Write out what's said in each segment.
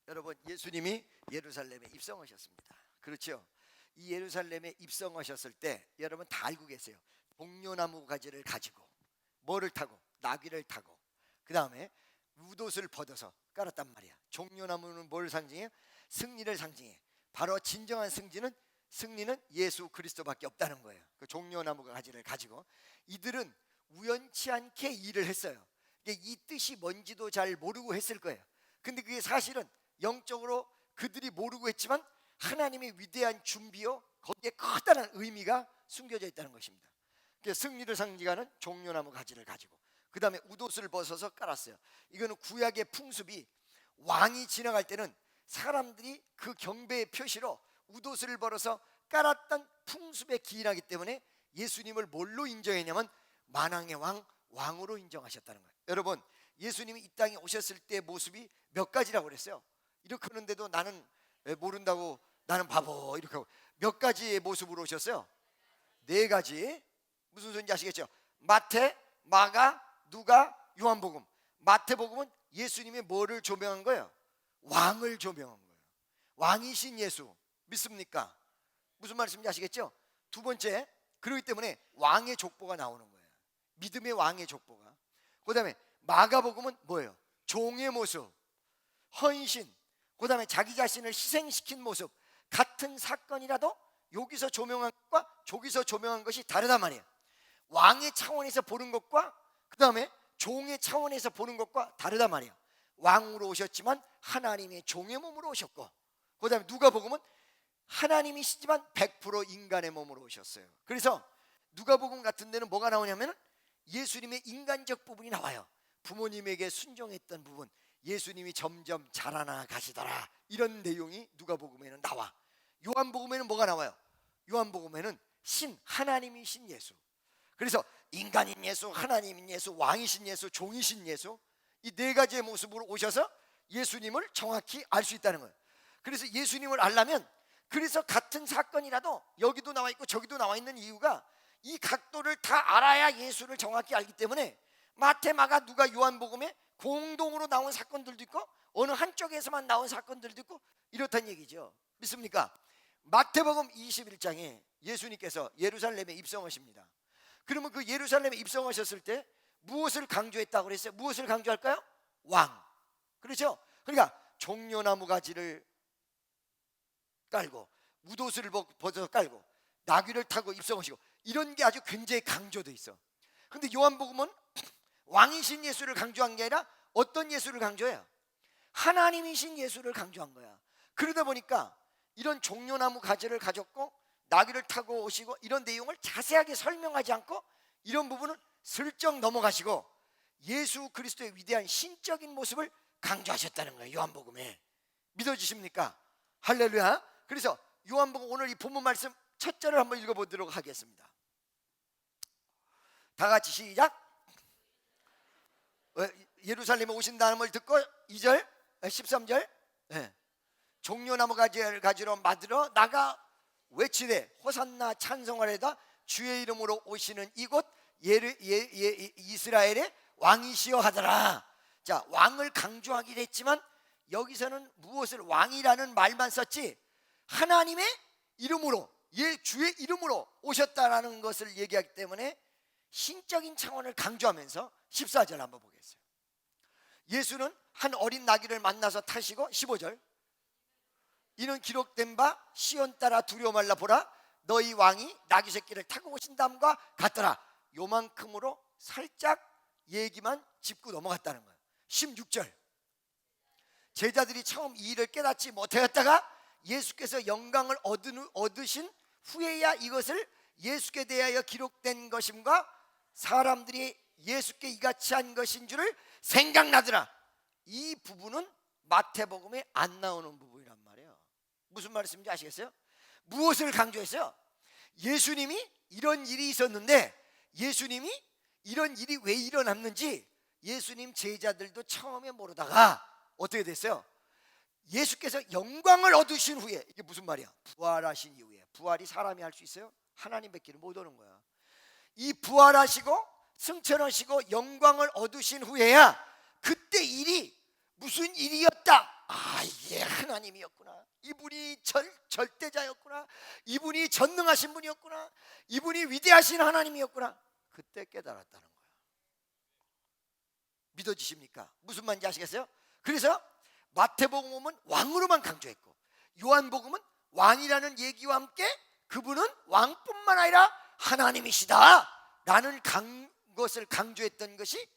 여러분, 예수님이 예루살렘에 입성하셨습니다. 그렇죠? 이 예루살렘에 입성하셨을 때 여러분 다 알고 계세요. 종려나무 가지를 가지고 뭐를 타고? 나귀를 타고 그 다음에 웃옷을 벗어서 깔았단 말이야. 종려나무는 뭘 상징해요? 승리를 상징해. 바로 진정한 승리는 예수 그리스도밖에 없다는 거예요. 그 종려나무 가지를 가지고 이들은 우연치 않게 일을 했어요. 이 뜻이 뭔지도 잘 모르고 했을 거예요. 근데 그게 사실은 영적으로 그들이 모르고 했지만 하나님의 위대한 준비요, 거기에 커다란 의미가 숨겨져 있다는 것입니다. 승리를 상징하는 종려나무 가지를 가지고 그 다음에 웃옷을 벗어서 깔았어요. 이거는 구약의 풍습이 왕이 지나갈 때는 사람들이 그 경배의 표시로 웃옷을 벌어서 깔았던 풍습에 기인하기 때문에 예수님을 뭘로 인정했냐면 만왕의 왕으로 인정하셨다는 거예요. 여러분, 예수님이 이 땅에 오셨을 때 모습이 몇 가지라고 그랬어요? 이렇게 하는데도 나는 모른다고, 나는 바보 이렇게 하고. 몇 가지의 모습으로 오셨어요? 4가지. 무슨 소리인지 아시겠죠? 마태, 마가, 누가, 요한복음. 마태복음은 예수님이 뭐를 조명한 거예요? 왕을 조명한 거예요. 왕이신 예수 믿습니까? 무슨 말씀인지 아시겠죠? 두 번째, 그렇기 때문에 왕의 족보가 나오는 거예요. 믿음의 왕의 족보가. 그 다음에 마가복음은 뭐예요? 종의 모습, 헌신, 그 다음에 자기 자신을 희생시킨 모습. 같은 사건이라도 여기서 조명한 것과 저기서 조명한 것이 다르단 말이에요. 왕의 차원에서 보는 것과 그 다음에 종의 차원에서 보는 것과 다르단 말이에요. 왕으로 오셨지만 하나님의 종의 몸으로 오셨고, 그 다음에 누가복음은 하나님이시지만 100% 인간의 몸으로 오셨어요. 그래서 누가복음 같은 데는 뭐가 나오냐면 예수님의 인간적 부분이 나와요. 부모님에게 순종했던 부분, 예수님이 점점 자라나 가시더라, 이런 내용이 누가복음에는 나와. 요한복음에는 뭐가 나와요? 요한복음에는 하나님이신 예수. 그래서 인간인 예수, 하나님인 예수, 왕이신 예수, 종이신 예수, 이 4가지의 모습으로 오셔서 예수님을 정확히 알 수 있다는 거예요. 그래서 예수님을 알려면, 그래서 같은 사건이라도 여기도 나와 있고 저기도 나와 있는 이유가 이 각도를 다 알아야 예수를 정확히 알기 때문에 마태, 마가, 누가, 요한복음에 공동으로 나온 사건들도 있고 어느 한쪽에서만 나온 사건들도 있고 이렇다는 얘기죠. 믿습니까? 마태복음 21장에 예수님께서 예루살렘에 입성하십니다. 그러면 그 예루살렘에 입성하셨을 때 무엇을 강조했다고 그랬어요? 무엇을 강조할까요? 왕. 그렇죠? 그러니까 종려나무 가지를 깔고 웃옷을 벗어서 깔고 나귀를 타고 입성하시고, 이런 게 아주 굉장히 강조돼 있어. 근데 요한복음은 왕이신 예수를 강조한 게 아니라 어떤 예수를 강조해요? 하나님이신 예수를 강조한 거야. 그러다 보니까 이런 종려나무 가지를 가졌고 나귀를 타고 오시고 이런 내용을 자세하게 설명하지 않고 이런 부분은 슬쩍 넘어가시고 예수 그리스도의 위대한 신적인 모습을 강조하셨다는 거예요. 요한복음에. 믿어지십니까? 할렐루야. 그래서 요한복음 오늘 이 본문 말씀 첫 절을 한번 읽어보도록 하겠습니다. 다 같이 시작. 예루살렘에 오신다는 걸 듣고 2절, 13절. 종려나무 가지를 가지러 맞으러 나가 외치되 호산나 찬송하려다 주의 이름으로 오시는 이곳 이스라엘의 왕이시여 하더라. 자, 왕을 강조하기로 했지만 여기서는 무엇을, 왕이라는 말만 썼지 하나님의 이름으로, 주의 이름으로 오셨다라는 것을 얘기하기 때문에 신적인 차원을 강조하면서 14절 한번 보겠어요. 예수는 한 어린 나귀를 만나서 타시고 15절, 이는 기록된 바 시온 따라 두려워 말라 보라 너희 왕이 나귀 새끼를 타고 오신다함과 같더라. 요만큼으로 살짝 얘기만 짚고 넘어갔다는 거예요. 16절, 제자들이 처음 이 일을 깨닫지 못하였다가 예수께서 영광을 얻으신 후에야 이것을 예수께 대하여 기록된 것임과 사람들이 예수께 이같이 한 것인 줄을 생각나더라. 이 부분은 마태복음에 안 나오는 부분이란 말이에요. 무슨 말씀인지 아시겠어요? 무엇을 강조했어요? 예수님이 이런 일이 있었는데 예수님이 이런 일이 왜 일어났는지 예수님 제자들도 처음에 모르다가 어떻게 됐어요? 예수께서 영광을 얻으신 후에, 이게 무슨 말이야? 부활하신 이후에. 부활이 사람이 할 수 있어요? 하나님밖에는 못 오는 거야. 이 부활하시고 승천하시고 영광을 얻으신 후에야 그때 일이 무슨 일이었다, 이해가 하나님이었구나. 이분이 절대자였구나. 이분이 전능하신 분이었구나. 이분이 위대하신 하나님이었구나. 그때 깨달았다는 거예요. 믿어지십니까? 무슨 말인지 아시겠어요? 그래서 마태복음은 왕으로만 강조했고 요한복음은 왕이라는 얘기와 함께 그분은 왕뿐만 아니라 하나님이시다 라는 것을 강조했던 것이,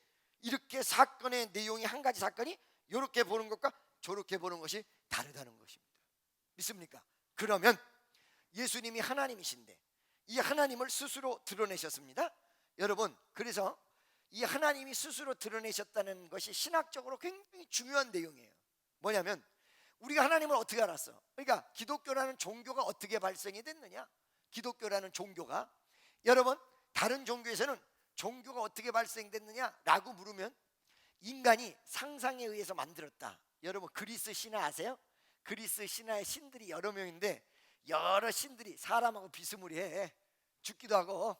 이렇게 사건의 내용이 한 가지 사건이 이렇게 보는 것과 저렇게 보는 것이 다르다는 것입니다. 믿습니까? 그러면 예수님이 하나님이신데 이 하나님을 스스로 드러내셨습니다. 여러분, 그래서 이 하나님이 스스로 드러내셨다는 것이 신학적으로 굉장히 중요한 내용이에요. 뭐냐면 우리가 하나님을 어떻게 알았어? 그러니까 기독교라는 종교가 어떻게 발생이 됐느냐? 기독교라는 종교가, 여러분 다른 종교에서는 종교가 어떻게 발생됐느냐라고 물으면 인간이 상상에 의해서 만들었다. 여러분 그리스 신화 아세요? 그리스 신화의 신들이 여러 명인데 여러 신들이 사람하고 비스무리해. 죽기도 하고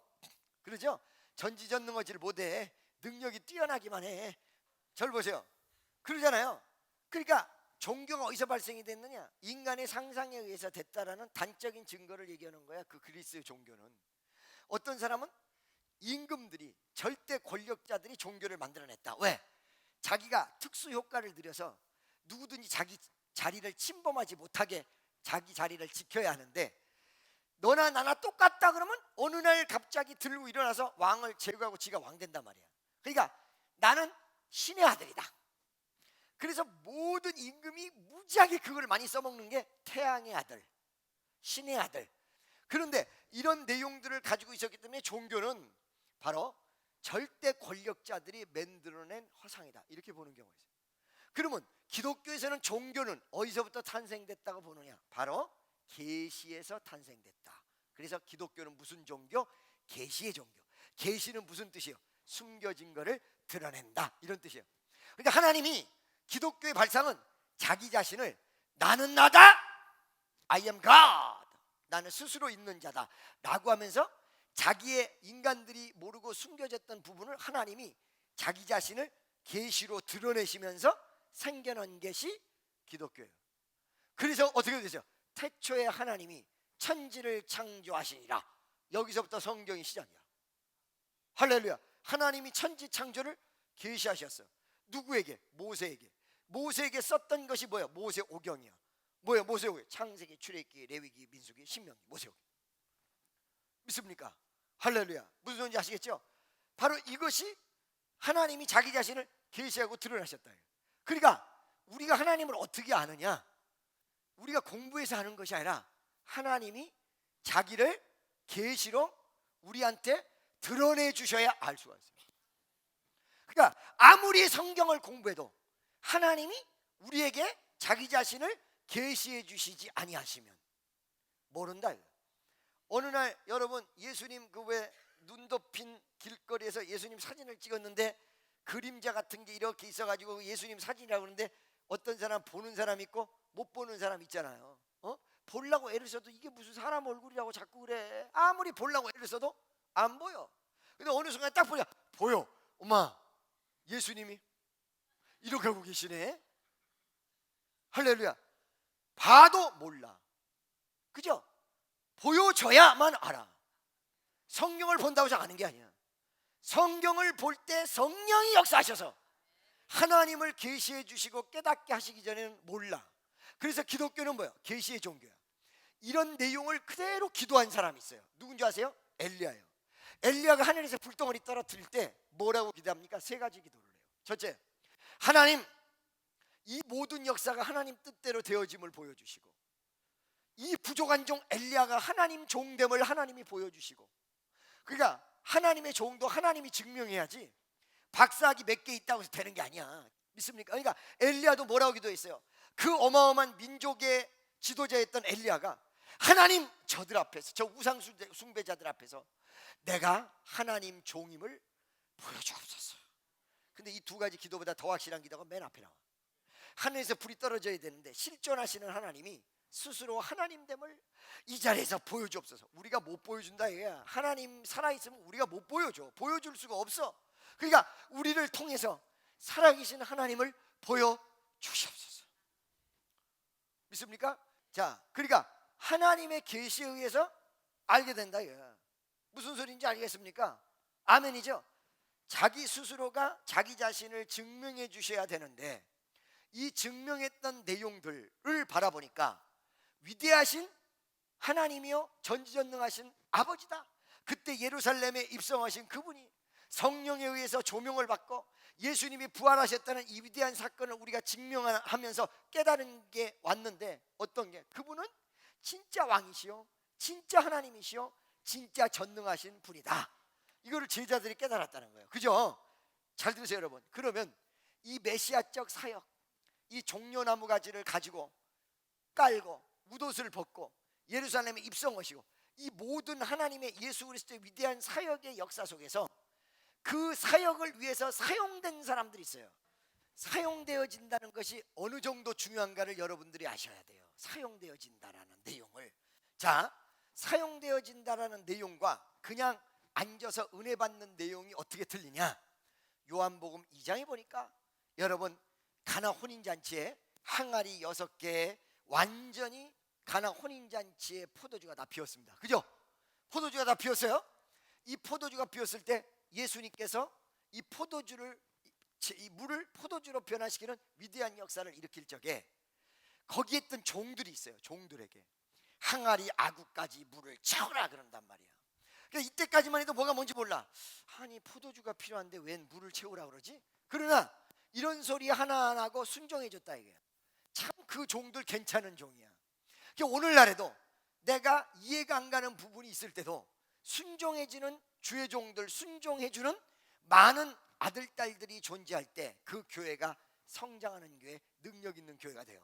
그러죠? 전지전능하지를 못해. 능력이 뛰어나기만 해. 절 보세요. 그러잖아요. 그러니까 종교가 어디서 발생이 됐느냐? 인간의 상상에 의해서 됐다라는 단적인 증거를 얘기하는 거야. 그 그리스 종교는. 어떤 사람은 임금들이, 절대 권력자들이 종교를 만들어냈다. 왜? 자기가 특수 효과를 들여서 누구든지 자기 자리를 침범하지 못하게 자기 자리를 지켜야 하는데, 너나 나나 똑같다 그러면 어느 날 갑자기 들고 일어나서 왕을 제거하고 지가 왕 된단 말이야. 그러니까 나는 신의 아들이다. 그래서 모든 임금이 무지하게 그걸 많이 써먹는 게 태양의 아들, 신의 아들. 그런데 이런 내용들을 가지고 있었기 때문에 종교는 바로 절대 권력자들이 만들어낸 허상이다, 이렇게 보는 경우가 있어요. 그러면 기독교에서는 종교는 어디서부터 탄생됐다고 보느냐? 바로 계시에서 탄생됐다. 그래서 기독교는 무슨 종교? 계시의 종교. 계시는 무슨 뜻이요? 숨겨진 것을 드러낸다, 이런 뜻이에요. 그러니까 하나님이, 기독교의 발상은 자기 자신을 나는 나다, I am God, 나는 스스로 있는 자다 라고 하면서 자기의, 인간들이 모르고 숨겨졌던 부분을 하나님이 자기 자신을 계시로 드러내시면서 생겨난 것이 기독교예요. 그래서 어떻게 되죠? 태초에 하나님이 천지를 창조하시니라. 여기서부터 성경이 시작이야. 할렐루야. 하나님이 천지 창조를 계시하셨어. 누구에게? 모세에게. 모세에게 썼던 것이 뭐야? 모세오경이야. 뭐야 모세오경? 창세기, 출애굽기, 레위기, 민수기, 신명기, 모세오경. 믿습니까? 할렐루야. 무슨 소리인지 아시겠죠? 바로 이것이 하나님이 자기 자신을 계시하고 드러나셨다. 그러니까 우리가 하나님을 어떻게 아느냐? 우리가 공부해서 하는 것이 아니라 하나님이 자기를 계시로 우리한테 드러내 주셔야 알 수가 있어요. 그러니까 아무리 성경을 공부해도 하나님이 우리에게 자기 자신을 계시해 주시지 아니하시면 모른다. 어느 날 여러분, 예수님 그 왜 눈 덮인 길거리에서 예수님 사진을 찍었는데 그림자 같은 게 이렇게 있어가지고 예수님 사진이라고 그러는데 어떤 사람 보는 사람 있고 못 보는 사람 있잖아요. 보려고 애를 써도 이게 무슨 사람 얼굴이라고 자꾸 그래. 아무리 보려고 애를 써도 안 보여. 근데 어느 순간 딱 보냐, 보여. 엄마, 예수님이 이렇게 하고 계시네. 할렐루야. 봐도 몰라. 그죠? 보여줘야만 알아. 성경을 본다고 해서 아는 게 아니야. 성경을 볼 때 성령이 역사하셔서 하나님을 계시해 주시고 깨닫게 하시기 전에는 몰라. 그래서 기독교는 뭐야? 계시의 종교야. 이런 내용을 그대로 기도한 사람이 있어요. 누군지 아세요? 엘리야예요. 엘리야가 하늘에서 불덩어리 떨어뜨릴 때 뭐라고 기도합니까? 세 가지 기도를 해요. 첫째, 하나님, 이 모든 역사가 하나님 뜻대로 되어짐을 보여주시고, 이 부족한 종 엘리야가 하나님 종됨을 하나님이 보여주시고, 그러니까 하나님의 종도 하나님이 증명해야지 박사학위 몇 개 있다고 해서 되는 게 아니야. 믿습니까? 그러니까 엘리야도 뭐라고 기도했어요? 그 어마어마한 민족의 지도자였던 엘리야가 하나님, 저들 앞에서, 저 우상 숭배자들 앞에서 내가 하나님 종임을 보여주옵소서. 근데 이 두 가지 기도보다 더 확실한 기도가 맨 앞에 나와. 하늘에서 불이 떨어져야 되는데 실존하시는 하나님이 스스로 하나님됨을 이 자리에서 보여주옵소서. 우리가 못 보여준다 이거야. 하나님 살아있으면 우리가 못 보여줘. 보여줄 수가 없어. 그러니까 우리를 통해서 살아계신 하나님을 보여주시옵소서. 믿습니까? 자, 그러니까 하나님의 계시에 의해서 알게 된다 이거야. 무슨 소리인지 알겠습니까? 아멘이죠. 자기 스스로가 자기 자신을 증명해 주셔야 되는데 이 증명했던 내용들을 바라보니까 위대하신 하나님이요 전지전능하신 아버지다. 그때 예루살렘에 입성하신 그분이 성령에 의해서 조명을 받고 예수님이 부활하셨다는 이 위대한 사건을 우리가 증명하면서 깨달은 게 왔는데, 어떤 게? 그분은 진짜 왕이시요 진짜 하나님이시요 진짜 전능하신 분이다. 이거를 제자들이 깨달았다는 거예요. 그죠? 잘 들으세요 여러분. 그러면 이 메시아적 사역, 이 종려나무 가지를 가지고 깔고 뭇옷을 벗고 예루살렘에 입성하시고 이 모든 하나님의 예수 그리스도의 위대한 사역의 역사 속에서 그 사역을 위해서 사용된 사람들이 있어요. 사용되어진다는 것이 어느 정도 중요한가를 여러분들이 아셔야 돼요. 사용되어진다라는 내용을. 자, 사용되어진다라는 내용과 그냥 앉아서 은혜 받는 내용이 어떻게 틀리냐? 요한복음 2장에 보니까 여러분 가나 혼인잔치에 항아리 6개에 완전히 가나 혼인잔치의 포도주가 다 비었습니다. 그죠? 포도주가 다 비었어요. 이 포도주가 비었을 때 예수님께서 이 포도주를, 이 물을 포도주로 변화시키는 위대한 역사를 일으킬 적에 거기에 있던 종들이 있어요. 종들에게 항아리 아구까지 물을 채우라 그런단 말이야. 그러니까 이때까지만 해도 뭐가 뭔지 몰라. 아니 포도주가 필요한데 웬 물을 채우라 그러지? 그러나 이런 소리 하나 안 하고 순종해줬다 이게. 참 그 종들 괜찮은 종이야. 그러니까 오늘날에도 내가 이해가 안 가는 부분이 있을 때도 순종해주는 주의 종들, 순종해주는 많은 아들 딸들이 존재할 때 그 교회가 성장하는 교회, 능력 있는 교회가 돼요.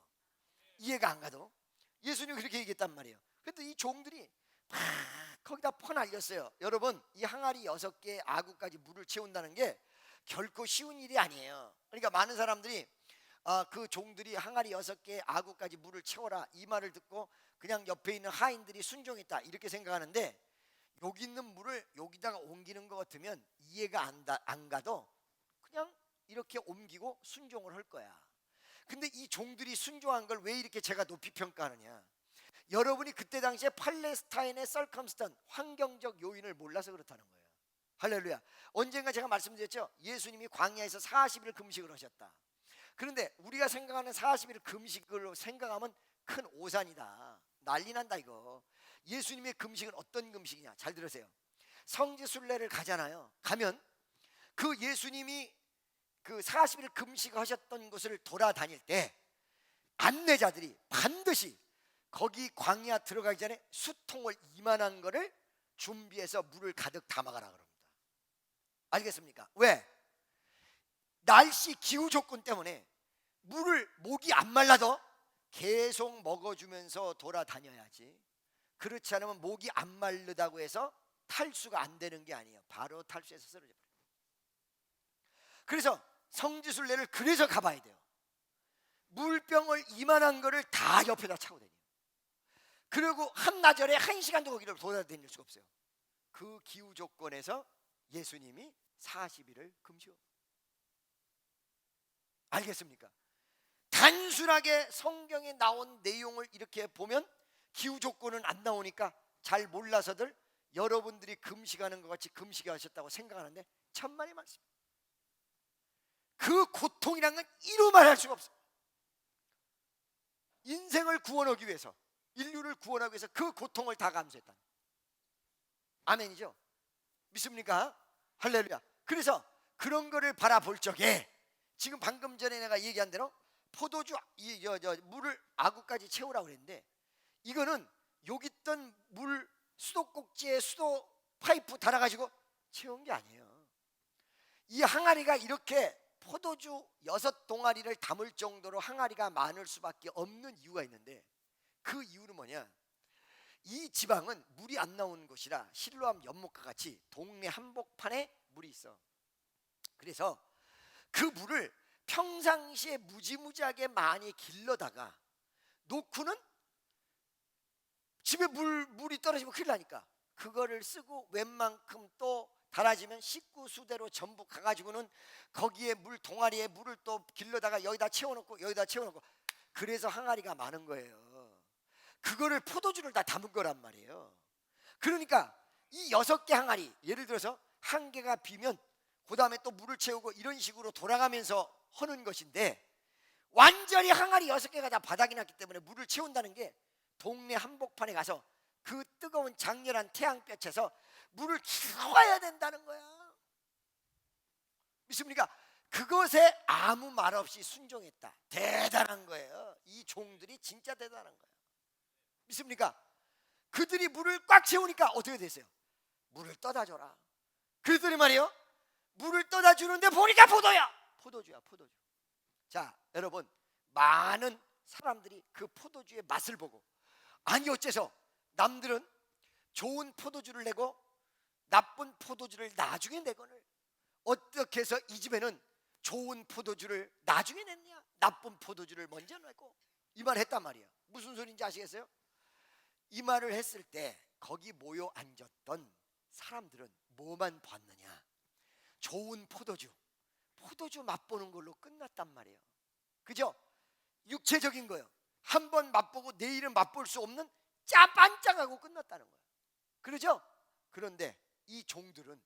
이해가 안 가도 예수님이 그렇게 얘기했단 말이에요. 근데 이 종들이 막 거기다 퍼날렸어요. 여러분 이 항아리 6개의 아구까지 물을 채운다는 게 결코 쉬운 일이 아니에요. 그러니까 많은 사람들이 그 종들이 항아리 6개의 아구까지 물을 채워라 이 말을 듣고 그냥 옆에 있는 하인들이 순종했다 이렇게 생각하는데, 여기 있는 물을 여기다가 옮기는 것 같으면 이해가 안 가도 그냥 이렇게 옮기고 순종을 할 거야. 근데 이 종들이 순종한 걸 왜 이렇게 제가 높이 평가하느냐? 여러분이 그때 당시에 팔레스타인의 썰컴스턴 환경적 요인을 몰라서 그렇다는 거예요. 할렐루야. 언젠가 제가 말씀드렸죠. 예수님이 광야에서 40일 금식을 하셨다. 그런데 우리가 생각하는 40일 금식을 생각하면 큰 오산이다, 난리 난다 이거. 예수님의 금식은 어떤 금식이냐? 잘 들으세요. 성지순례를 가잖아요. 가면 그 예수님이 그 40일 금식하셨던 곳을 돌아다닐 때 안내자들이 반드시 거기 광야 들어가기 전에 수통을 이만한 거를 준비해서 물을 가득 담아가라 그럽니다. 알겠습니까? 왜? 날씨 기후 조건 때문에 물을 목이 안 말라도 계속 먹어주면서 돌아다녀야지. 그렇지 않으면 목이 안 마르다고 해서 탈수가 안 되는 게 아니에요. 바로 탈수해서 쓰러져 버려요. 그래서 성지순례를 그래서 가봐야 돼요. 물병을 이만한 거를 다 옆에다 차고 다녀요. 그리고 한나절에 1시간도 거기를 돌아다닐 수가 없어요. 그 기후 조건에서 예수님이 40일을 금식해요. 알겠습니까? 단순하게 성경에 나온 내용을 이렇게 보면 기후 조건은 안 나오니까 잘 몰라서들 여러분들이 금식하는 것 같이 금식하셨다고 생각하는데 천만의 말씀. 그 고통이란 건 이루 말할 수가 없어요. 인생을 구원하기 위해서, 인류를 구원하기 위해서 그 고통을 다 감수했다. 아멘이죠? 믿습니까? 할렐루야. 그래서 그런 거를 바라볼 적에 지금 방금 전에 내가 얘기한 대로 포도주 물을 아구까지 채우라고 그랬는데, 이거는 여기 있던 물 수도꼭지에 수도 파이프 달아가지고 채운 게 아니에요. 이 항아리가 이렇게 포도주 6동아리를 담을 정도로 항아리가 많을 수밖에 없는 이유가 있는데, 그 이유는 뭐냐? 이 지방은 물이 안 나오는 곳이라 실로암 연못과 같이 동네 한복판에 물이 있어. 그래서 그 물을 평상시에 무지무지하게 많이 길러다가 놓고는 집에 물이 떨어지면 큰일 나니까 그거를 쓰고 웬만큼 또 달아지면 식구 수대로 전부 가가지고는 거기에 물 동아리에 물을 또 길러다가 여기다 채워놓고 여기다 채워놓고 그래서 항아리가 많은 거예요. 그거를 포도주를 다 담은 거란 말이에요. 그러니까 이 6개 항아리, 예를 들어서 한 개가 비면 그 다음에 또 물을 채우고 이런 식으로 돌아가면서 하는 것인데, 완전히 항아리 6개가 다 바닥이 났기 때문에 물을 채운다는 게 동네 한복판에 가서 그 뜨거운 장렬한 태양볕에서 물을 키워야 된다는 거야. 믿습니까? 그것에 아무 말 없이 순종했다. 대단한 거예요. 이 종들이 진짜 대단한 거예요. 믿습니까? 그들이 물을 꽉 채우니까 어떻게 됐어요? 물을 떠다 줘라. 그랬더니 말이에요, 물을 떠다 주는데 보니까 포도야. 포도주야, 포도주. 자, 여러분, 많은 사람들이 그 포도주의 맛을 보고, 아니 어째서 남들은 좋은 포도주를 내고 나쁜 포도주를 나중에 내거늘, 어떻게 해서 이 집에는 좋은 포도주를 나중에 냈냐, 나쁜 포도주를 먼저 내고, 이 말을 했단 말이에요. 무슨 소리인지 아시겠어요? 이 말을 했을 때 거기 모여 앉았던 사람들은 뭐만 봤느냐? 좋은 포도주 맛보는 걸로 끝났단 말이에요. 그죠? 육체적인 거예요. 한번 맛보고 내일은 맛볼 수 없는 반짝하고 끝났다는 거예요. 그러죠? 그런데 이 종들은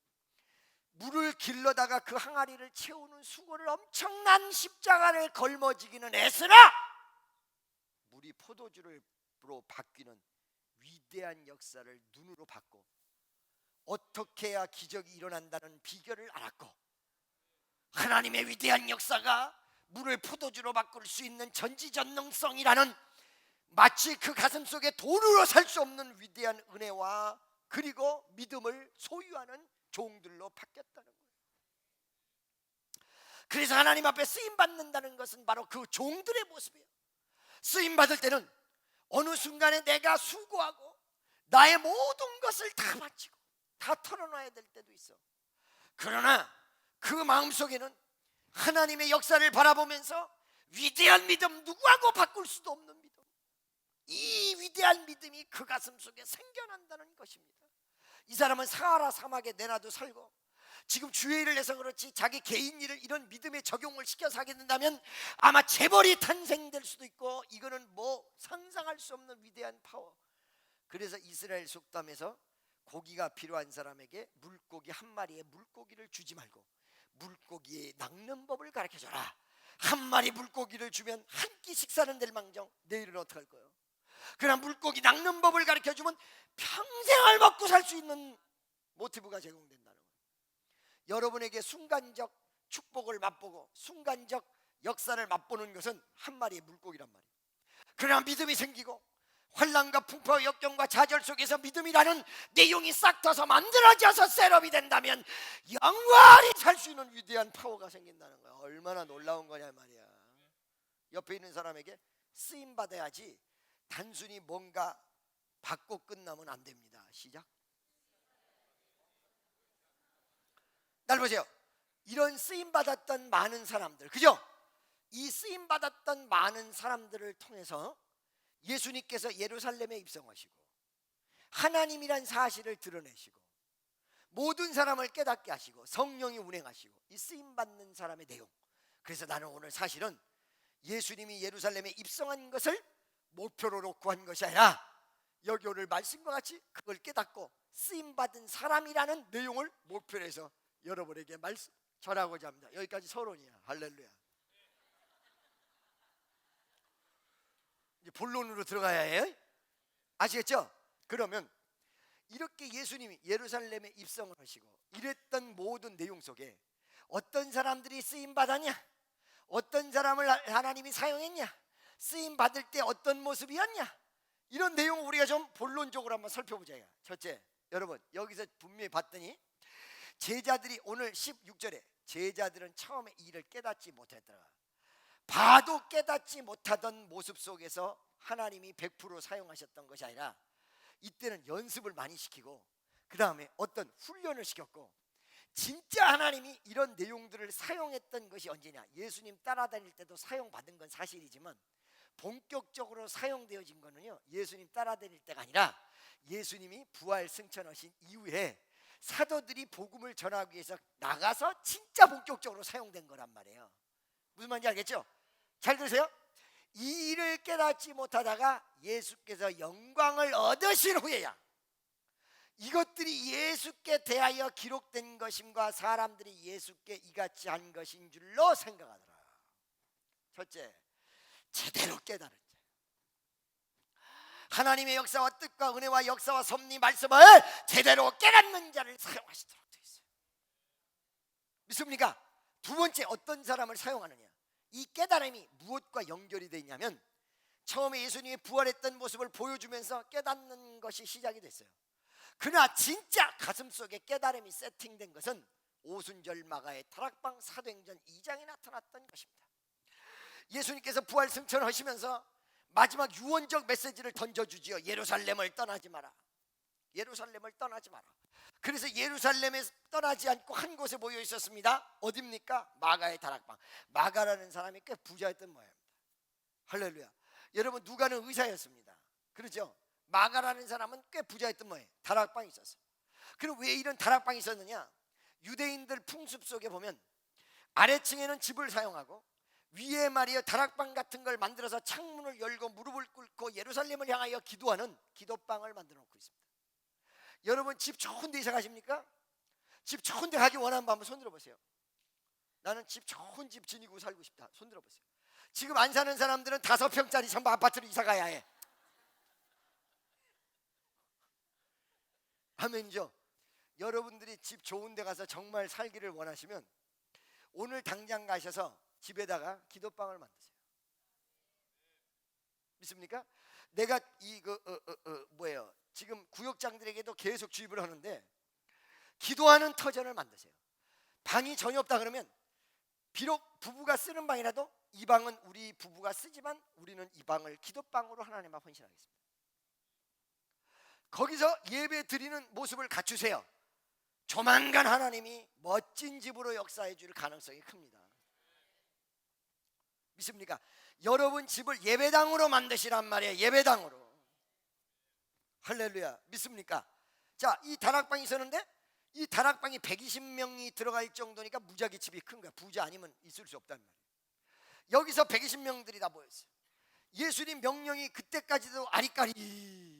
물을 길러다가 그 항아리를 채우는 수고를, 엄청난 십자가를 걸머지기는 애쓰나 물이 포도주로 바뀌는 위대한 역사를 눈으로 봤고, 어떻게 해야 기적이 일어난다는 비결을 알았고, 하나님의 위대한 역사가 물을 포도주로 바꿀 수 있는 전지전능성이라는, 마치 그 가슴 속에 돈으로 살 수 없는 위대한 은혜와 그리고 믿음을 소유하는 종들로 바뀌었다는 거예요. 그래서 하나님 앞에 쓰임 받는다는 것은 바로 그 종들의 모습이에요. 쓰임 받을 때는 어느 순간에 내가 수고하고 나의 모든 것을 다 바치고 다 털어놔야 될 때도 있어. 그러나 그 마음속에는 하나님의 역사를 바라보면서 위대한 믿음, 누구하고 바꿀 수도 없는 믿음, 이 위대한 믿음이 그 가슴 속에 생겨난다는 것입니다. 이 사람은 사하라 사막에 내놔도 살고, 지금 주의 일을 해서 그렇지 자기 개인 일을 이런 믿음에 적용을 시켜서 하게 된다면 아마 재벌이 탄생될 수도 있고, 이거는 뭐 상상할 수 없는 위대한 파워. 그래서 이스라엘 속담에서 고기가 필요한 사람에게 물고기 한 마리의 물고기를 주지 말고 물고기의 낚는 법을 가르쳐줘라. 한 마리 물고기를 주면 한 끼 식사는 될 망정 내일은 어떻게 할 거예요? 그러나 물고기 낚는 법을 가르쳐주면 평생을 먹고 살 수 있는 모티브가 제공된다는 거예요. 여러분에게 순간적 축복을 맛보고 순간적 역사를 맛보는 것은 한 마리의 물고기란 말이에요. 그러나 믿음이 생기고 환난과 풍파, 역경과 좌절 속에서 믿음이라는 내용이 싹 터서 만들어져서 셋업이 된다면 영원히 살 수 있는 위대한 파워가 생긴다는 거야. 얼마나 놀라운 거냐 말이야. 옆에 있는 사람에게 쓰임 받아야지 단순히 뭔가 받고 끝나면 안 됩니다. 시작. 날 보세요. 이런 쓰임 받았던 많은 사람들, 그죠? 이 쓰임 받았던 많은 사람들을 통해서 예수님께서 예루살렘에 입성하시고 하나님이란 사실을 드러내시고 모든 사람을 깨닫게 하시고 성령이 운행하시고 이 쓰임받는 사람의 내용. 그래서 나는 오늘 사실은 예수님이 예루살렘에 입성한 것을 목표로 놓고 한 것이 아니라 여기 오늘 말씀과 같이 그걸 깨닫고 쓰임받은 사람이라는 내용을 목표로 해서 여러분에게 말씀 전하고자 합니다. 여기까지 서론이야. 할렐루야. 이제 본론으로 들어가야 해요. 아시겠죠? 그러면 이렇게 예수님이 예루살렘에 입성을 하시고 이랬던 모든 내용 속에 어떤 사람들이 쓰임 받았냐, 어떤 사람을 하나님이 사용했냐, 쓰임 받을 때 어떤 모습이었냐, 이런 내용을 우리가 좀 본론적으로 한번 살펴보자요. 첫째, 여러분 여기서 분명히 봤더니 제자들이 오늘 16절에 제자들은 처음에 이를 깨닫지 못했더라. 봐도 깨닫지 못하던 모습 속에서 하나님이 100% 사용하셨던 것이 아니라 이때는 연습을 많이 시키고 그 다음에 어떤 훈련을 시켰고, 진짜 하나님이 이런 내용들을 사용했던 것이 언제냐, 예수님 따라다닐 때도 사용받은 건 사실이지만 본격적으로 사용되어진 거는요 예수님 따라다닐 때가 아니라 예수님이 부활 승천하신 이후에 사도들이 복음을 전하기 위해서 나가서 진짜 본격적으로 사용된 거란 말이에요. 무슨 말인지 알겠죠? 잘 들으세요. 이 일을 깨닫지 못하다가 예수께서 영광을 얻으신 후에야 이것들이 예수께 대하여 기록된 것임과 사람들이 예수께 이같이 한 것인 줄로 생각하더라. 첫째, 제대로 깨달은 자. 하나님의 역사와 뜻과 은혜와 역사와 섭리 말씀을 제대로 깨닫는 자를 사용하시도록 되어 있어요. 믿습니까? 두 번째, 어떤 사람을 사용하느냐. 이 깨달음이 무엇과 연결이 되어 있냐면, 처음에 예수님이 부활했던 모습을 보여주면서 깨닫는 것이 시작이 됐어요. 그러나 진짜 가슴속에 깨달음이 세팅된 것은 오순절 마가의 다락방 사도행전 2장에 나타났던 것입니다. 예수님께서 부활 승천하시면서 마지막 유언적 메시지를 던져주지요. 예루살렘을 떠나지 마라. 예루살렘을 떠나지 마라. 그래서 예루살렘에 떠나지 않고 한 곳에 모여 있었습니다. 어디입니까? 마가의 다락방. 마가라는 사람이 꽤 부자였던 모양입니다. 할렐루야. 여러분, 누가는 의사였습니다. 그렇죠? 마가라는 사람은 꽤 부자였던 모양이에요. 다락방이 있었어요. 그럼 왜 이런 다락방이 있었느냐? 유대인들 풍습 속에 보면 아래층에는 집을 사용하고 위에 말이요 다락방 같은 걸 만들어서 창문을 열고 무릎을 꿇고 예루살렘을 향하여 기도하는 기도방을 만들어 놓고 있습니다. 여러분, 집 좋은 데 이사 가십니까? 집 좋은 데 가기 원하는 분 한번 손 들어보세요. 나는 집 좋은 집 지니고 살고 싶다. 손 들어보세요. 지금 안 사는 사람들은 5평짜리 전부 아파트로 이사 가야 해. 아멘이죠. 여러분들이 집 좋은 데 가서 정말 살기를 원하시면 오늘 당장 가셔서 집에다가 기도방을 만드세요. 믿습니까? 내가 뭐예요? 지금 구역장들에게도 계속 주입을 하는데, 기도하는 터전을 만드세요. 방이 전혀 없다 그러면 비록 부부가 쓰는 방이라도 이 방은 우리 부부가 쓰지만 우리는 이 방을 기도방으로 하나님 앞에 헌신하겠습니다. 거기서 예배 드리는 모습을 갖추세요. 조만간 하나님이 멋진 집으로 역사해 줄 가능성이 큽니다. 믿습니까? 여러분 집을 예배당으로 만드시란 말이에요. 예배당으로. 할렐루야. 믿습니까? 자, 이 다락방이 있었는데 이 다락방이 120명이 들어갈 정도니까 무지하게 집이 큰 거야. 부자 아니면 있을 수 없단 말이에요. 여기서 120명들이 다 모였어요. 예수님 명령이 그때까지도 아리까리.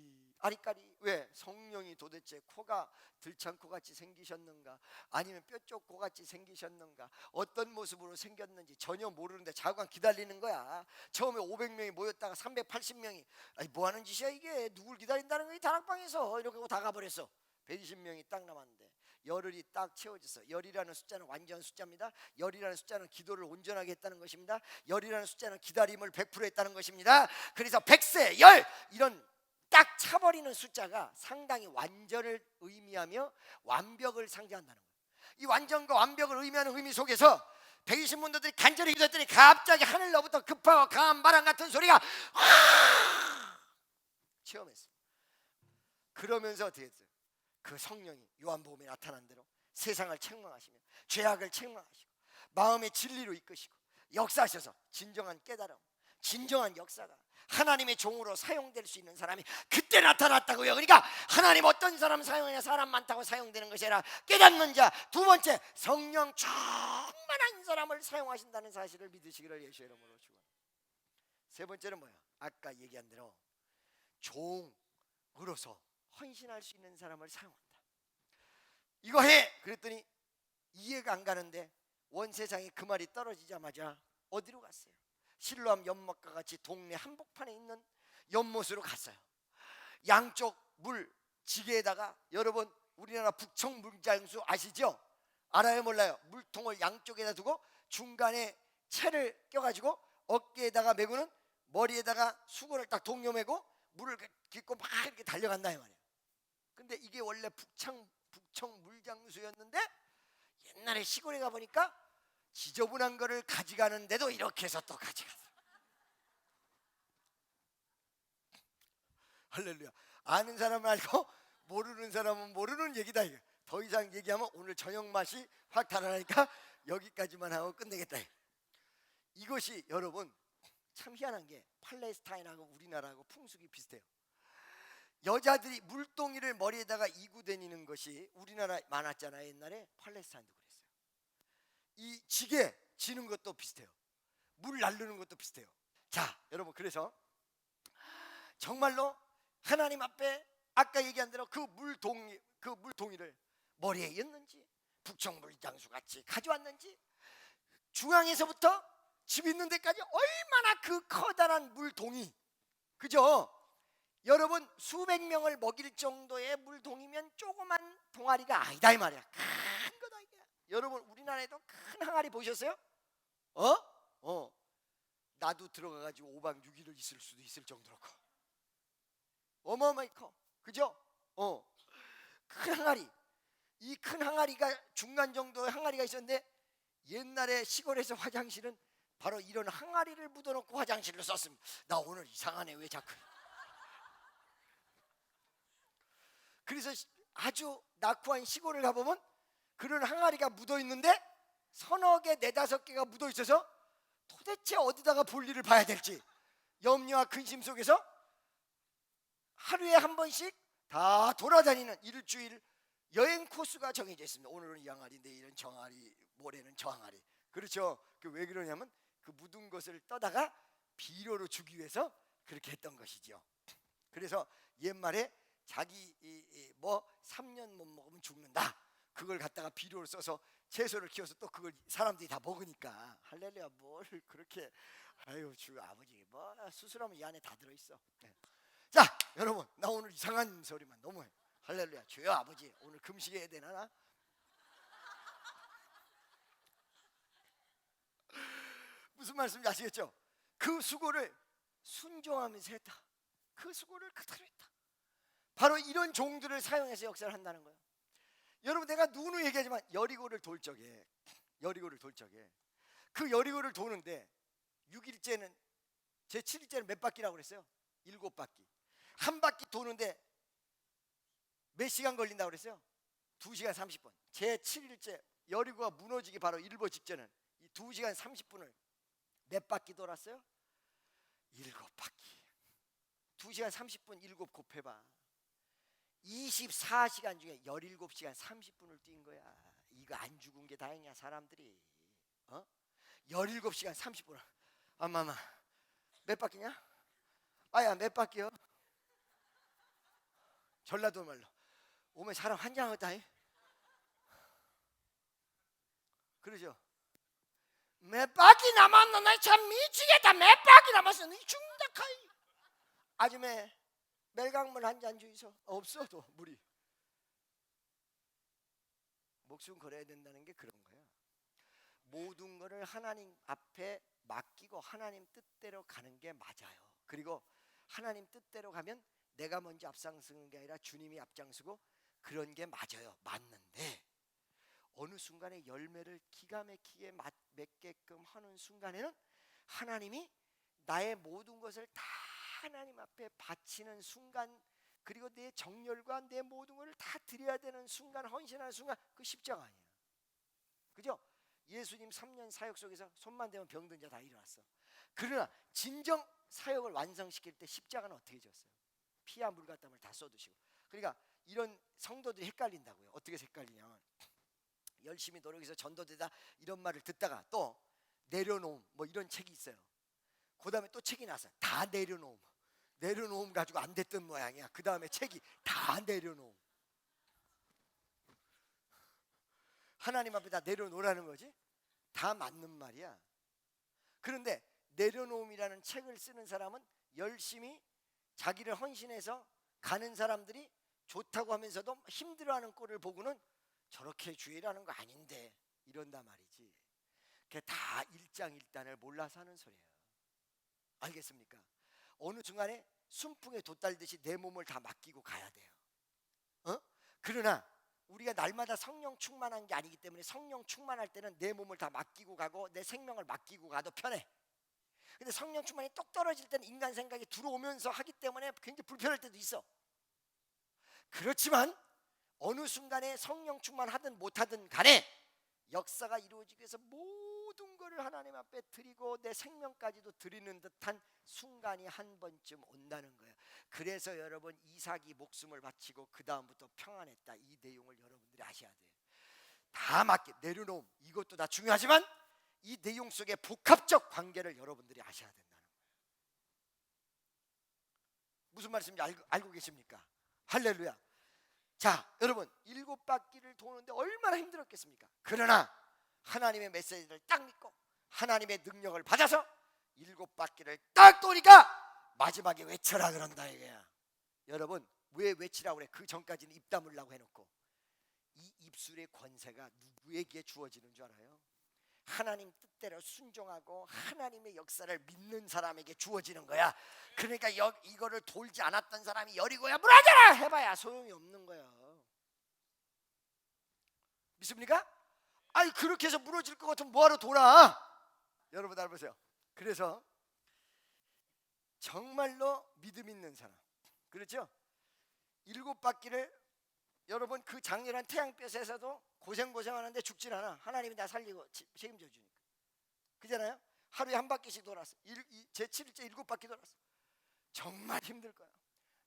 왜? 성령이 도대체 코가 들창코 같이 생기셨는가, 아니면 뼈쪽 코 같이 생기셨는가, 어떤 모습으로 생겼는지 전혀 모르는데 자관 기다리는 거야. 처음에 500명이 모였다가 380명이 아니 뭐 하는 짓이야 이게, 누굴 기다린다는 거야 이 다락방에서, 이렇게 하고 다 가버렸어. 120명이 딱 남았는데 열흘이 딱 채워졌어. 열이라는 숫자는 완전 숫자입니다. 열이라는 숫자는 기도를 온전하게 했다는 것입니다. 열이라는 숫자는 기다림을 100% 했다는 것입니다. 그래서 100세 열 이런 딱 차버리는 숫자가 상당히 완전을 의미하며 완벽을 상징한다는 거예요. 이 완전과 완벽을 의미하는 의미 속에서 120문도들이 간절히 기도했더니 갑자기 하늘로부터 급하고 강한 바람 같은 소리가 체험했어. 그러면서 어떻게 했어요? 그 성령이 요한복음에 나타난 대로 세상을 책망하시며 죄악을 책망하시고 마음의 진리로 이끄시고 역사하셔서 진정한 깨달음, 진정한 역사가 하나님의 종으로 사용될 수 있는 사람이 그때 나타났다고요. 그러니까 하나님 어떤 사람 사용하냐, 사람 많다고 사용되는 것이 아니라 깨닫는 자. 두 번째, 성령 충만한 사람을 사용하신다는 사실을 믿으시기를 예수의 이름으로 축원합니다. 세 번째는 뭐야? 아까 얘기한 대로 종으로서 헌신할 수 있는 사람을 사용한다. 이거 해! 그랬더니 이해가 안 가는데 원세장이 그 말이 떨어지자마자 어디로 갔어요? 실로암 연못과 같이 동네 한복판에 있는 연못으로 갔어요. 양쪽 물 지게에다가, 여러분 우리나라 북청 물장수 아시죠? 알아요 몰라요? 물통을 양쪽에다 두고 중간에 채를 껴가지고 어깨에다가 메고는 머리에다가 수건을 딱 동여매고 물을 깃고 막 이렇게 달려간다 이 말이에요. 근데 이게 원래 북청 물장수였는데 옛날에 시골에 가보니까 지저분한 거를 가져가는데도 이렇게 해서 또 가져갔어. 할렐루야. 아는 사람은 알고 모르는 사람은 모르는 얘기다 이거. 더 이상 얘기하면 오늘 저녁 맛이 확 달아나니까 여기까지만 하고 끝내겠다. 이것이 여러분 참 희한한 게 팔레스타인하고 우리나라하고 풍습이 비슷해요. 여자들이 물동이를 머리에다가 이고 다니는 것이 우리나라 많았잖아요. 옛날에 팔레스타인도 그랬어요. 이 지게 지는 것도 비슷해요. 물 날르는 것도 비슷해요. 자, 여러분, 그래서 정말로 하나님 앞에 아까 얘기한 대로 그 물동이를 머리에 있는지 북청물장수 같이 가져왔는지 중앙에서부터 집 있는 데까지 얼마나 그 커다란 물동이, 그죠? 여러분, 수백 명을 먹일 정도의 물동이면 조그만 동아리가 아니다 이 말이야. 큰 거다 이게. 여러분, 우리나라에도 큰 항아리 보셨어요? 나도 들어가가지고 5박 6일을 있을 수도 있을 정도로 커. 어마어마히 커, 그죠? 큰 항아리. 이 큰 항아리가 중간 정도의 항아리가 있었는데 옛날에 시골에서 화장실은 바로 이런 항아리를 묻어놓고 화장실로 썼습니다. 나 오늘 이상하네, 왜 자꾸. 그래서 아주 낙후한 시골을 가보면 그런 항아리가 묻어있는데 서너 개, 네다섯 개가 묻어있어서 도대체 어디다가 볼일을 봐야 될지 염려와 근심 속에서 하루에 한 번씩 다 돌아다니는 일주일 여행 코스가 정해져 있습니다. 오늘은 이 항아리, 내일은 저 항아리, 모레는 저 항아리. 그렇죠. 왜 그러냐면 그 묻은 것을 떠다가 비료로 주기 위해서 그렇게 했던 것이죠. 그래서 옛말에 자기 뭐 3년 못 먹으면 죽는다, 그걸 갖다가 비료로 써서 채소를 키워서 또 그걸 사람들이 다 먹으니까 할렐루야, 뭘 그렇게, 아유 주 아버지 뭐 수술하면 이 안에 다 들어있어. 네. 자, 여러분, 나 오늘 이상한 소리만 너무 해. 할렐루야, 주여 아버지, 오늘 금식해야 되나 나? 무슨 말씀인지 아시겠죠? 그 수고를 순종하면서 했다. 그 수고를 그대로 했다. 바로 이런 종들을 사용해서 역사를 한다는 거예요. 여러분, 내가 누누이 얘기하지만 여리고를 돌 적에 그 여리고를 도는데 6일째는 제 7일째는 몇 바퀴라고 그랬어요? 7바퀴. 한 바퀴 도는데 몇 시간 걸린다고 그랬어요? 2시간 30분. 제 7일째 여리고가 무너지기 바로 일보 직전은 이 2시간 30분을 몇 바퀴 돌았어요? 7바퀴. 2시간 30분 7 곱해봐. 24시간 중에 17시간 30분을 뛴 거야. 이거 안 죽은 게 다행이야, 사람들이. 17시간 30분. 엄마마, 몇 바퀴냐? 아야, 몇 바퀴요? 전라도 말로 오면 사람 환장하다. 그러죠. 몇 바퀴 남았노? 나 참 미치겠다. 몇 바퀴 남았어? 너 죽는다 카이. 아줌에 멜강물 한 잔 주이소. 없어도 물이. 목숨 걸어야 된다는 게 그런 거예요. 모든 거를 하나님 앞에 맡기고 하나님 뜻대로 가는 게 맞아요. 그리고 하나님 뜻대로 가면 내가 먼저 앞장서는 게 아니라 주님이 앞장서고 그런 게 맞아요. 맞는데 어느 순간에 열매를 기가 막히게 맺게끔 하는 순간에는 하나님이 나의 모든 것을 다 하나님 앞에 바치는 순간, 그리고 내 정열과 내 모든 것을 다 드려야 되는 순간, 헌신하는 순간, 그 십자가 아니에요. 그죠? 예수님 3년 사역 속에서 손만 대면 병든 자 다 일어났어. 그러나 진정 사역을 완성시킬 때 십자가는 어떻게 졌어요? 피와 물과 땀을 다 쏟으시고. 그러니까 이런 성도들이 헷갈린다고요. 어떻게 헷갈리냐면 열심히 노력해서 전도되다 이런 말을 듣다가 또 내려놓음 뭐 이런 책이 있어요. 그 다음에 또 책이 나왔어요. 다 내려놓음 가지고 안 됐던 모양이야. 그 다음에 책이 다 내려놓음. 하나님 앞에 다 내려놓으라는 거지. 다 맞는 말이야. 그런데 내려놓음이라는 책을 쓰는 사람은 열심히 자기를 헌신해서 가는 사람들이 좋다고 하면서도 힘들어하는 꼴을 보고는 저렇게 주의라는 거 아닌데 이런단 말이지. 그게 다 일장일단을 몰라서 하는 소리예요. 알겠습니까? 어느 순간에 순풍에 돛달듯이 내 몸을 다 맡기고 가야 돼요. 그러나 우리가 날마다 성령 충만한 게 아니기 때문에 성령 충만할 때는 내 몸을 다 맡기고 가고 내 생명을 맡기고 가도 편해. 근데 성령 충만이 똑 떨어질 때는 인간 생각이 들어오면서 하기 때문에 굉장히 불편할 때도 있어. 그렇지만 어느 순간에 성령 충만하든 못하든 간에 역사가 이루어지기 위해서 모든 것을 하나님 앞에 드리고 내 생명까지도 드리는 듯한 순간이 한 번쯤 온다는 거예요. 그래서 여러분, 이삭이 목숨을 바치고 그 다음부터 평안했다, 이 내용을 여러분들이 아셔야 돼요. 다 맞게 내려놓음, 이것도 다 중요하지만 이 내용 속의 복합적 관계를 여러분들이 아셔야 된다는 거예요. 무슨 말씀인지 알고 계십니까? 할렐루야. 자, 여러분, 7바퀴를 도는데 얼마나 힘들었겠습니까? 그러나 하나님의 메시지를 딱 믿고 하나님의 능력을 받아서 7바퀴를 딱 도니까 마지막에 외쳐라 그런다 이거야. 여러분, 왜 외치라고 그래? 그 전까지는 입 다물라고 해놓고. 이 입술의 권세가 누구에게 주어지는 줄 알아요? 하나님 뜻대로 순종하고 하나님의 역사를 믿는 사람에게 주어지는 거야. 그러니까 이거를 돌지 않았던 사람이 여리고야 무너져라 해봐야 소용이 없는 거야. 믿습니까? 아니, 그렇게 해서 무너질 것 같으면 뭐하러 돌아? 여러분 잘 보세요. 그래서 정말로 믿음 있는 사람, 그렇죠? 7바퀴를 여러분 그 장렬한 태양볕에서도 고생하는데 죽질 않아. 하나님이 나 살리고 책임져 주니까. 그잖아요. 하루에 한 바퀴씩 돌았어. 제 7일째 7바퀴 돌았어. 정말 힘들 거야.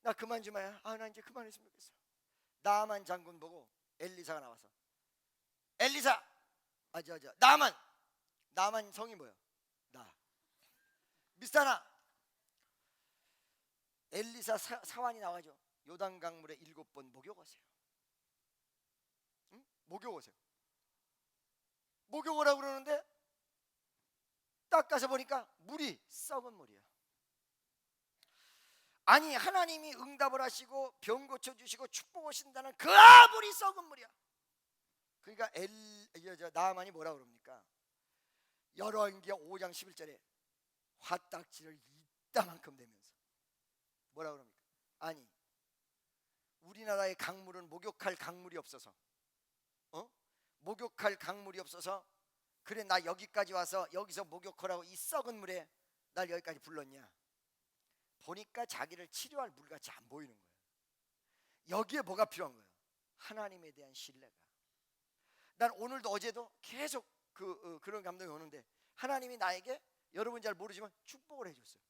나 그만 좀 해야. 나 이제 그만했으면 좋겠어. 나만 장군 보고 엘리사가 나와서, 엘리사, 나만 성이 뭐야? 나. 미스타나. 엘리사 사환이 나와죠. 요단 강물에 7번 목욕하세요. 응? 목욕하세요. 목욕하라고 그러는데 딱 가서 보니까 물이 썩은 물이야. 아니, 하나님이 응답을 하시고 병 고쳐주시고 축복하신다는 그 물이 썩은 물이야. 그러니까 나아만이 뭐라 그럽니까? 열왕기하 5장 11절에 화딱지를 이따만큼 내면서 뭐라 그럽니까? 아니, 우리나라의 강물은 목욕할 강물이 없어서, 목욕할 강물이 없어서 그래 나 여기까지 와서 여기서 목욕하라고 이 썩은 물에 날 여기까지 불렀냐? 보니까 자기를 치료할 물같이 안 보이는 거예요. 여기에 뭐가 필요한 거예요? 하나님에 대한 신뢰가. 난 오늘도 어제도 계속 그런 감동이 오는데, 하나님이 나에게, 여러분 잘 모르지만 축복을 해줬어요.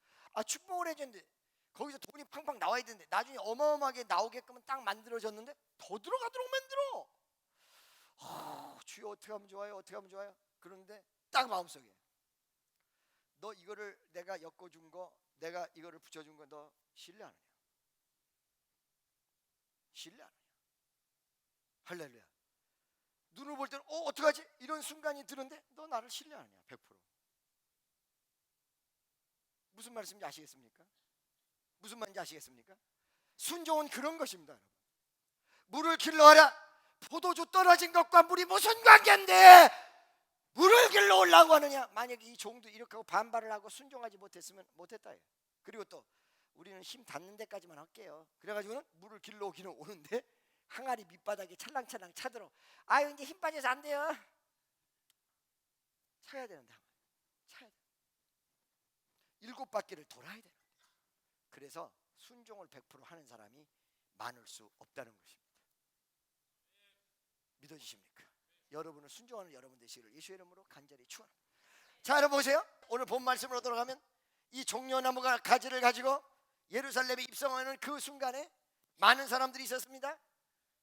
축복을 해줬는데 거기서 돈이 팡팡 나와야 되는데 나중에 어마어마하게 나오게끔 딱 만들어졌는데 더 들어가도록 만들어. 주여 어떻게 하면 좋아요? 어떻게 하면 좋아요? 그런데 딱 마음속에, 너 이거를 내가 엮어준 거, 내가 이거를 붙여준 거 너 신뢰 안 하냐? 신뢰 안 하냐? 할렐루야. 눈을 볼 때는 어떡하지? 이런 순간이 드는데 너 나를 신뢰 안 하냐? 100%. 무슨 말씀인지 아시겠습니까? 무슨 말인지 아시겠습니까? 순종은 그런 것입니다, 여러분. 물을 길러라. 포도주 떨어진 것과 물이 무슨 관계인데 물을 길러 오려고 하느냐? 만약에 이 종도 이렇게 하고 반발을 하고 순종하지 못했으면 못했다. 그리고 또 우리는 힘 닿는 데까지만 할게요. 그래가지고는 물을 길러 오기는 오는데 항아리 밑바닥에 찰랑찰랑 차들어. 이제 힘 빠져서 안 돼요. 차야 되는데, 차야 돼. 7바퀴를 돌아야 돼. 그래서 순종을 100% 하는 사람이 많을 수 없다는 것입니다. 믿어지십니까? 여러분을 순종하는 여러분 되시기를 예수의 이름으로 간절히 축원합니다. 자, 여러분 보세요. 오늘 본 말씀으로 돌아가면 이 종려나무가 가지를 가지고 예루살렘에 입성하는 그 순간에 많은 사람들이 있었습니다.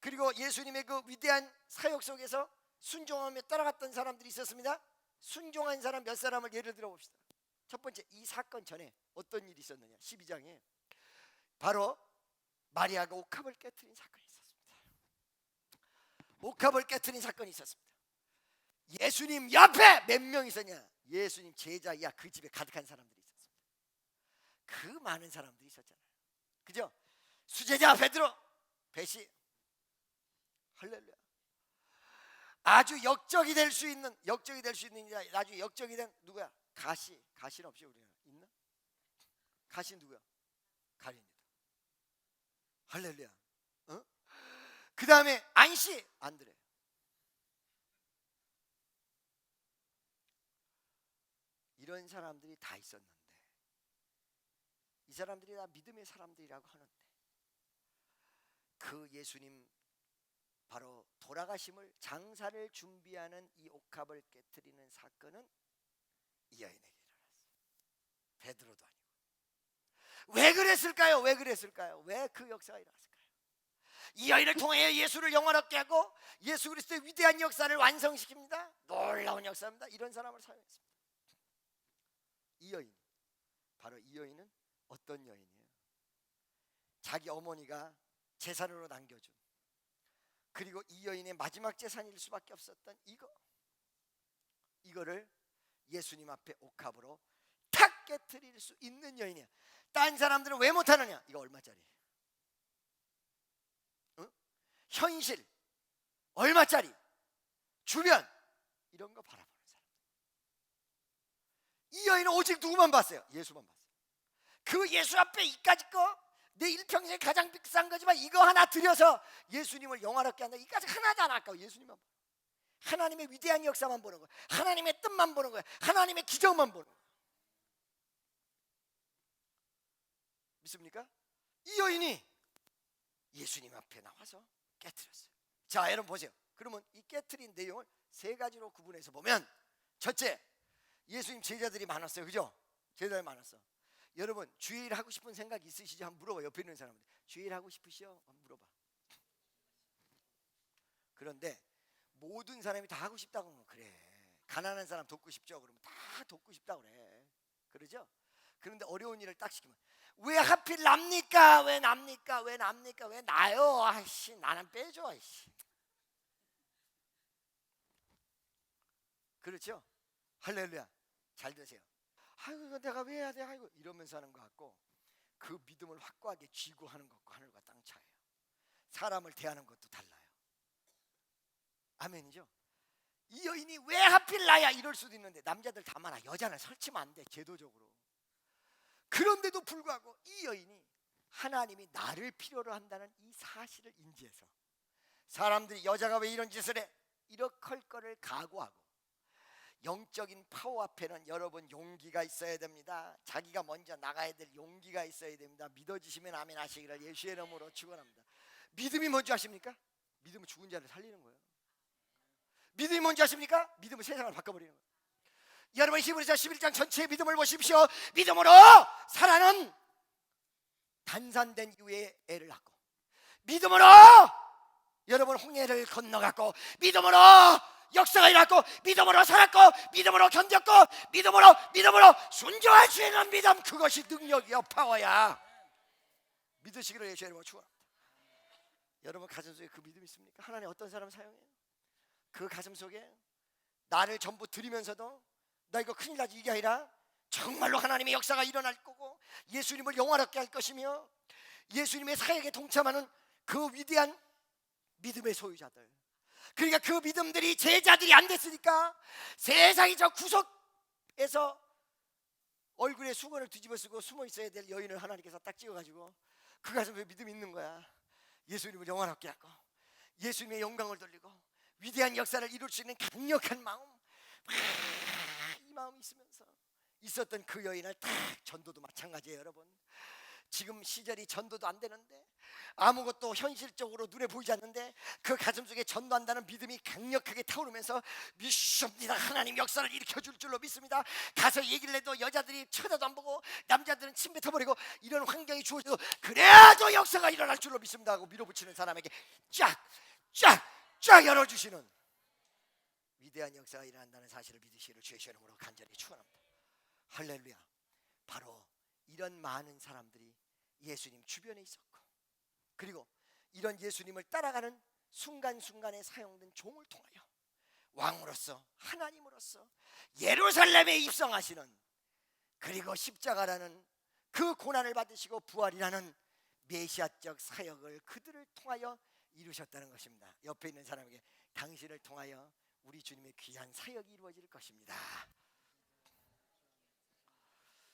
그리고 예수님의 그 위대한 사역 속에서 순종하며 따라갔던 사람들이 있었습니다. 순종한 사람 몇 사람을 예를 들어 봅시다. 첫 번째, 이 사건 전에 어떤 일이 있었느냐? 12장에 바로 마리아가 옥합을 깨트린 사건이 있었습니다. 옥합을 깨트린 사건이 있었습니다. 예수님 옆에 몇 명 있었냐? 예수님 제자 이하 그 집에 가득한 사람들이 있었습니다. 그 많은 사람들이 있었잖아요. 그죠? 수제자 베드로, 배시, 할렐루야. 아주 역적이 될 수 있는 나중에 역적이 된 누구야? 가시는 없이 우리는 있나? 가시 누구야? 가룟니다. 할렐루야. 그 다음에 안시, 안드레. 이런 사람들이 다 있었는데, 이 사람들이 다 믿음의 사람들이라고 하는데, 그 예수님 바로 돌아가심을, 장사를 준비하는 이 옥합을 깨트리는 사건은 이 여인에게 일어났어요. 베드로도 아니고. 왜 그랬을까요? 왜 그 역사가 일어났을까요? 이 여인을 통해 예수를 영원하게 하고 예수 그리스도의 위대한 역사를 완성시킵니다. 놀라운 역사입니다. 이런 사람을 사용했습니다. 이 여인, 바로 이 여인은 어떤 여인이에요? 자기 어머니가 재산으로 남겨준, 그리고 이 여인의 마지막 재산일 수밖에 없었던 이거를 예수님 앞에 옥합으로 탁 깨트릴 수 있는 여인이야. 딴 사람들은 왜 못하느냐? 이거 얼마짜리? 응? 현실 얼마짜리? 주변 이런 거 바라보는 사람. 이 여인은 오직 누구만 봤어요? 예수만 봤어요. 그 예수 앞에 이까짓 거, 내 일평생 가장 비싼 거지만 이거 하나 들여서 예수님을 영화롭게 한다. 이까짓 하나도 안 아까워. 예수님만 봐. 하나님의 위대한 역사만 보는 거야. 하나님의 뜻만 보는 거야. 하나님의 기적만 보는 거야. 믿습니까? 이 여인이 예수님 앞에 나와서 깨트렸어요. 자, 여러분 보세요. 그러면 이 깨트린 내용을 세 가지로 구분해서 보면, 첫째, 예수님 제자들이 많았어요. 그죠? 제자들이 많았어. 여러분 주일 하고 싶은 생각 있으시죠? 한번 물어봐. 옆에 있는 사람한테 주일 하고 싶으시죠? 한번 물어봐. 그런데 모든 사람이 다 하고 싶다고 하면 그래. 가난한 사람 돕고 싶죠? 그러면 다 돕고 싶다고 그래. 그러죠? 그런데 어려운 일을 딱 시키면 왜 하필 납니까? 왜 납니까? 왜 납니까? 왜 나요? 아이씨, 나는 빼줘. 아이씨. 그렇죠? 할렐루야. 잘 되세요. 아이고 이거 내가 왜 해야 돼? 아이고 이러면서 하는 것 같고, 그 믿음을 확고하게 쥐고 하는 것과 하늘과 땅 차이에요. 사람을 대하는 것도 달라요. 아멘이죠? 이 여인이 왜 하필 나야 이럴 수도 있는데, 남자들 다 많아. 여자는 설치면 안 돼, 제도적으로. 그런데도 불구하고 이 여인이 하나님이 나를 필요로 한다는 이 사실을 인지해서, 사람들이 여자가 왜 이런 짓을 해? 이렇게 할 거를 각오하고, 영적인 파워 앞에는 여러분 용기가 있어야 됩니다. 자기가 먼저 나가야 될 용기가 있어야 됩니다. 믿어지시면 아멘 하시기를 예수의 이름으로 축원합니다. 믿음이 뭔지 아십니까? 믿음은 죽은 자를 살리는 거예요. 믿음이 뭔지 아십니까? 믿음은 세상을 바꿔버리는 거예요. 여러분 히브리서 11장 전체의 믿음을 보십시오. 믿음으로 사라는 단산된 이후에 애를 낳고, 믿음으로 여러분 홍해를 건너갔고, 믿음으로 역사가 일어났고, 믿음으로 살았고, 믿음으로 견뎠고, 믿음으로 순종할 수 있는 믿음, 그것이 능력이요 파워야. 믿으시기를 예수의 이름으로 축원합니다. 여러분 가슴 속에 그 믿음 있습니까? 하나님 어떤 사람 사용해요? 그 가슴 속에 나를 전부 드리면서도 나 이거 큰일 나지, 이게 아니라 정말로 하나님의 역사가 일어날 거고, 예수님을 영화롭게 할 것이며, 예수님의 사역에 동참하는 그 위대한 믿음의 소유자들, 그러니까 그 믿음들이 제자들이 안 됐으니까 세상이 저 구석에서 얼굴에 수건을 뒤집어 쓰고 숨어 있어야 될 여인을 하나님께서 딱 찍어가지고 그 가슴에 믿음이 있는 거야. 예수님을 영원하게 하고 예수님의 영광을 돌리고 위대한 역사를 이룰 수 있는 강력한 마음, 이 마음이 있으면서 있었던 그 여인을 딱, 전도도 마찬가지예요. 여러분 지금 시절이 전도도 안 되는데, 아무것도 현실적으로 눈에 보이지 않는데 그 가슴속에 전도한다는 믿음이 강력하게 타오르면서 믿습니다. 하나님 역사를 일으켜줄 줄로 믿습니다. 가서 얘기를 해도 여자들이 쳐다도 안 보고 남자들은 침 뱉어버리고 이런 환경이 주어져도 그래도 역사가 일어날 줄로 믿습니다 하고 밀어붙이는 사람에게 쫙 열어주시는 위대한 역사가 일어난다는 사실을 믿으시기를 주의 이름으로 간절히 축원합니다. 할렐루야. 바로 이런 많은 사람들이 예수님 주변에 있었고, 그리고 이런 예수님을 따라가는 순간순간에 사용된 종을 통하여 왕으로서, 하나님으로서 예루살렘에 입성하시는, 그리고 십자가라는 그 고난을 받으시고 부활이라는 메시아적 사역을 그들을 통하여 이루셨다는 것입니다. 옆에 있는 사람에게 당신을 통하여 우리 주님의 귀한 사역이 이루어질 것입니다.